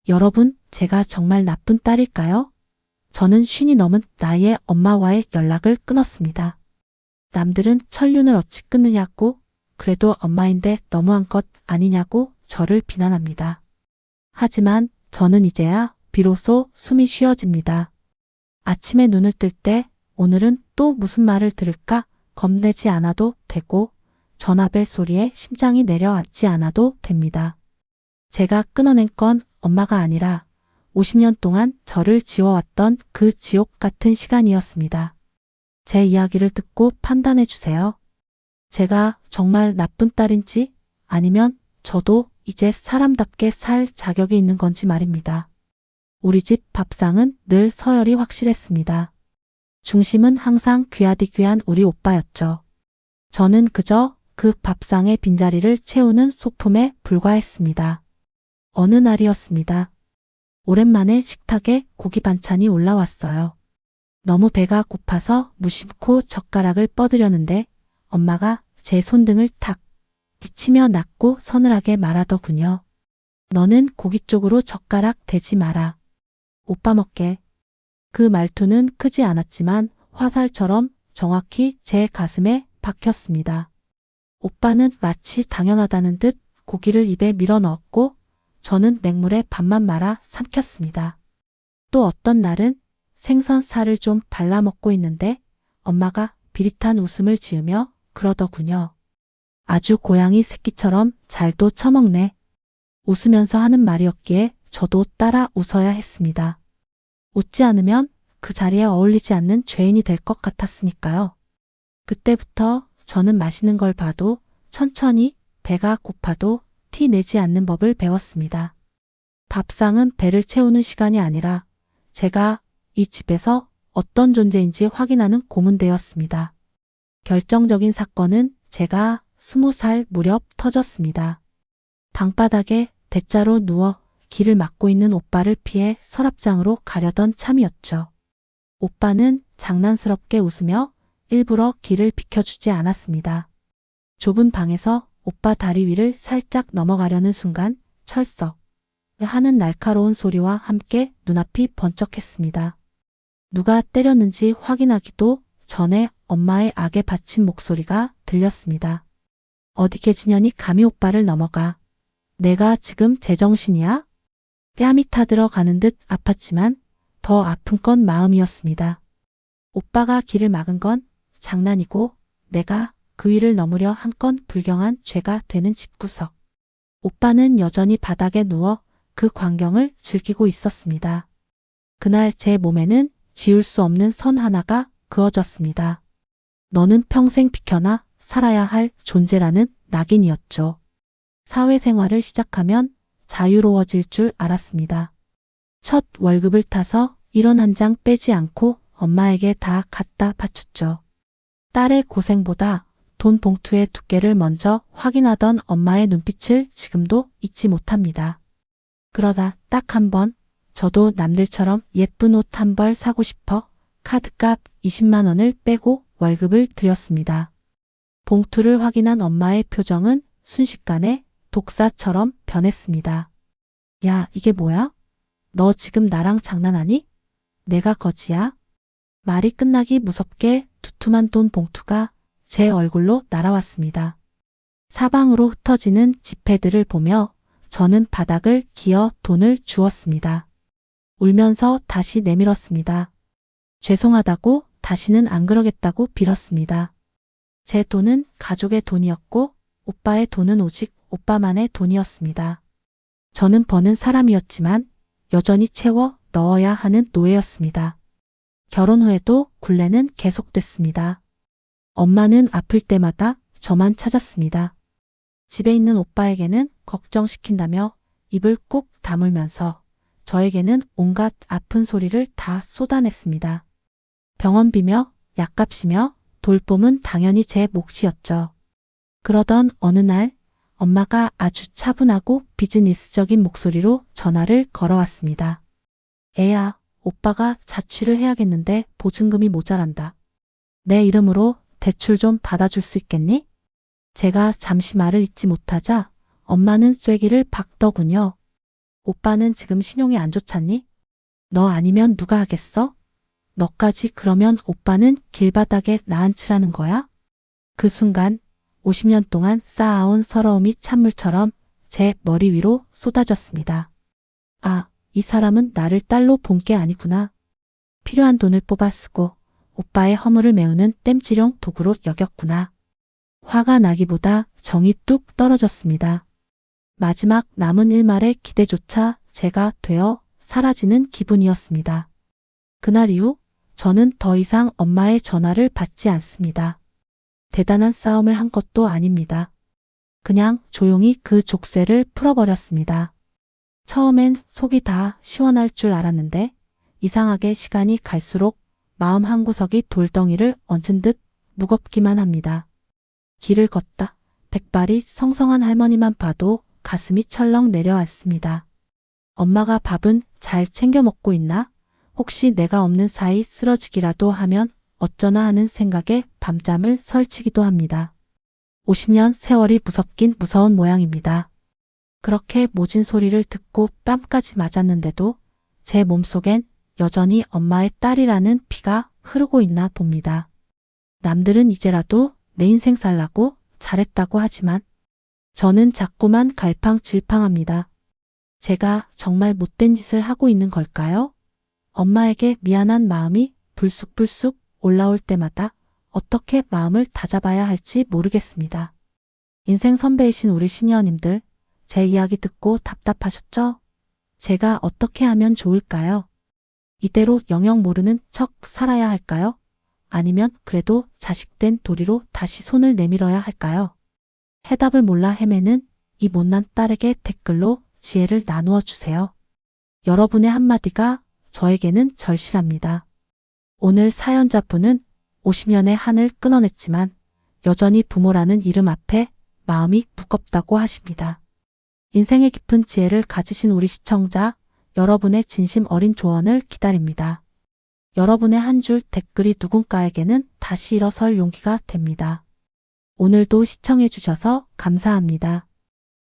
여러분, 제가 정말 나쁜 딸일까요? 저는 50이 넘은 나이에 엄마와의 연락을 끊었습니다. 남들은 천륜을 어찌 끊느냐고, 그래도 엄마인데 너무한 것 아니냐고 저를 비난합니다. 하지만 저는 이제야 비로소 숨이 쉬어집니다. 아침에 눈을 뜰 때 오늘은 또 무슨 말을 들을까 겁내지 않아도 되고 전화벨 소리에 심장이 내려앉지 않아도 됩니다. 제가 끊어낸 건 엄마가 아니라 50년 동안 저를 지워왔던 그 지옥 같은 시간이었습니다. 제 이야기를 듣고 판단해 주세요. 제가 정말 나쁜 딸인지 아니면 저도 이제 사람답게 살 자격이 있는 건지 말입니다. 우리 집 밥상은 늘 서열이 확실했습니다. 중심은 항상 귀하디 귀한 우리 오빠였죠. 저는 그저 그 밥상의 빈자리를 채우는 소품에 불과했습니다. 어느 날이었습니다. 오랜만에 식탁에 고기 반찬이 올라왔어요. 너무 배가 고파서 무심코 젓가락을 뻗으려는데 엄마가 제 손등을 탁 비치며 낮고 서늘하게 말하더군요. 너는 고기 쪽으로 젓가락 대지 마라. 오빠 먹게. 그 말투는 크지 않았지만 화살처럼 정확히 제 가슴에 박혔습니다. 오빠는 마치 당연하다는 듯 고기를 입에 밀어 넣었고 저는 맹물에 밥만 말아 삼켰습니다. 또 어떤 날은 생선 살을 좀 발라 먹고 있는데 엄마가 비릿한 웃음을 지으며 그러더군요. 아주 고양이 새끼처럼 잘도 처먹네. 웃으면서 하는 말이었기에 저도 따라 웃어야 했습니다. 웃지 않으면 그 자리에 어울리지 않는 죄인이 될 것 같았으니까요. 그때부터 저는 맛있는 걸 봐도 천천히 배가 고파도 티 내지 않는 법을 배웠습니다. 밥상은 배를 채우는 시간이 아니라 제가 이 집에서 어떤 존재인지 확인하는 고문대였습니다. 결정적인 사건은 제가 20살 무렵 터졌습니다. 방바닥에 대자로 누워 길을 막고 있는 오빠를 피해 서랍장으로 가려던 참이었죠. 오빠는 장난스럽게 웃으며 일부러 길을 비켜주지 않았습니다. 좁은 방에서 오빠 다리 위를 살짝 넘어가려는 순간 철썩 하는 날카로운 소리와 함께 눈앞이 번쩍했습니다. 누가 때렸는지 확인하기도 전에 엄마의 악에 바친 목소리가 들렸습니다. 어디 계지년이 감히 오빠를 넘어가. 내가 지금 제정신이야? 뺨이 타들어가는 듯 아팠지만 더 아픈 건 마음이었습니다. 오빠가 길을 막은 건 장난이고 내가 그 위를 넘으려 한 건 불경한 죄가 되는 집구석. 오빠는 여전히 바닥에 누워 그 광경을 즐기고 있었습니다. 그날 제 몸에는 지울 수 없는 선 하나가 그어졌습니다. 너는 평생 비켜나 살아야 할 존재라는 낙인이었죠. 사회생활을 시작하면 자유로워질 줄 알았습니다. 첫 월급을 타서 1원 한 장 빼지 않고 엄마에게 다 갖다 바쳤죠. 딸의 고생보다 돈 봉투의 두께를 먼저 확인하던 엄마의 눈빛을 지금도 잊지 못합니다. 그러다 딱 한 번 저도 남들처럼 예쁜 옷 한 벌 사고 싶어 카드값 20만 원을 빼고 월급을 드렸습니다. 봉투를 확인한 엄마의 표정은 순식간에 독사처럼 변했습니다. 야, 이게 뭐야? 너 지금 나랑 장난하니? 내가 거지야? 말이 끝나기 무섭게 두툼한 돈 봉투가 제 얼굴로 날아왔습니다. 사방으로 흩어지는 지폐들을 보며 저는 바닥을 기어 돈을 주었습니다. 울면서 다시 내밀었습니다. 죄송하다고 다시는 안 그러겠다고 빌었습니다. 제 돈은 가족의 돈이었고 오빠의 돈은 오직 오빠만의 돈이었습니다. 저는 버는 사람이었지만 여전히 채워 넣어야 하는 노예였습니다. 결혼 후에도 굴레는 계속됐습니다. 엄마는 아플 때마다 저만 찾았습니다. 집에 있는 오빠에게는 걱정시킨다며 입을 꾹 다물면서 저에게는 온갖 아픈 소리를 다 쏟아냈습니다. 병원비며 약값이며 돌봄은 당연히 제 몫이었죠. 그러던 어느 날 엄마가 아주 차분하고 비즈니스적인 목소리로 전화를 걸어왔습니다. 애야, 오빠가 자취를 해야겠는데 보증금이 모자란다. 내 이름으로 대출 좀 받아줄 수 있겠니? 제가 잠시 말을 잇지 못하자 엄마는 쐐기를 박더군요. 오빠는 지금 신용이 안 좋잖니? 너 아니면 누가 하겠어? 너까지 그러면 오빠는 길바닥에 나앉히라는 거야? 그 순간 50년 동안 쌓아온 서러움이 찬물처럼 제 머리 위로 쏟아졌습니다. 아, 이 사람은 나를 딸로 본 게 아니구나. 필요한 돈을 뽑아 쓰고 오빠의 허물을 메우는 땜질용 도구로 여겼구나. 화가 나기보다 정이 뚝 떨어졌습니다. 마지막 남은 일말의 기대조차 제가 되어 사라지는 기분이었습니다. 그날 이후 저는 더 이상 엄마의 전화를 받지 않습니다. 대단한 싸움을 한 것도 아닙니다. 그냥 조용히 그 족쇄를 풀어버렸습니다. 처음엔 속이 다 시원할 줄 알았는데 이상하게 시간이 갈수록 마음 한구석이 돌덩이를 얹은 듯 무겁기만 합니다. 길을 걷다 백발이 성성한 할머니만 봐도 가슴이 철렁 내려앉습니다. 엄마가 밥은 잘 챙겨 먹고 있나? 혹시 내가 없는 사이 쓰러지기라도 하면 어쩌나 하는 생각에 밤잠을 설치기도 합니다. 50년 세월이 무섭긴 무서운 모양입니다. 그렇게 모진 소리를 듣고 뺨까지 맞았는데도 제 몸속엔 여전히 엄마의 딸이라는 피가 흐르고 있나 봅니다. 남들은 이제라도 내 인생 살라고 잘했다고 하지만 저는 자꾸만 갈팡질팡합니다. 제가 정말 못된 짓을 하고 있는 걸까요? 엄마에게 미안한 마음이 불쑥불쑥 올라올 때마다 어떻게 마음을 다잡아야 할지 모르겠습니다. 인생 선배이신 우리 시니어님들, 제 이야기 듣고 답답하셨죠? 제가 어떻게 하면 좋을까요? 이대로 영영 모르는 척 살아야 할까요? 아니면 그래도 자식된 도리로 다시 손을 내밀어야 할까요? 해답을 몰라 헤매는 이 못난 딸에게 댓글로 지혜를 나누어 주세요. 여러분의 한마디가 저에게는 절실합니다. 오늘 사연자분은 50년의 한을 끊어냈지만 여전히 부모라는 이름 앞에 마음이 무겁다고 하십니다. 인생의 깊은 지혜를 가지신 우리 시청자, 여러분의 진심 어린 조언을 기다립니다. 여러분의 한 줄 댓글이 누군가에게는 다시 일어설 용기가 됩니다. 오늘도 시청해 주셔서 감사합니다.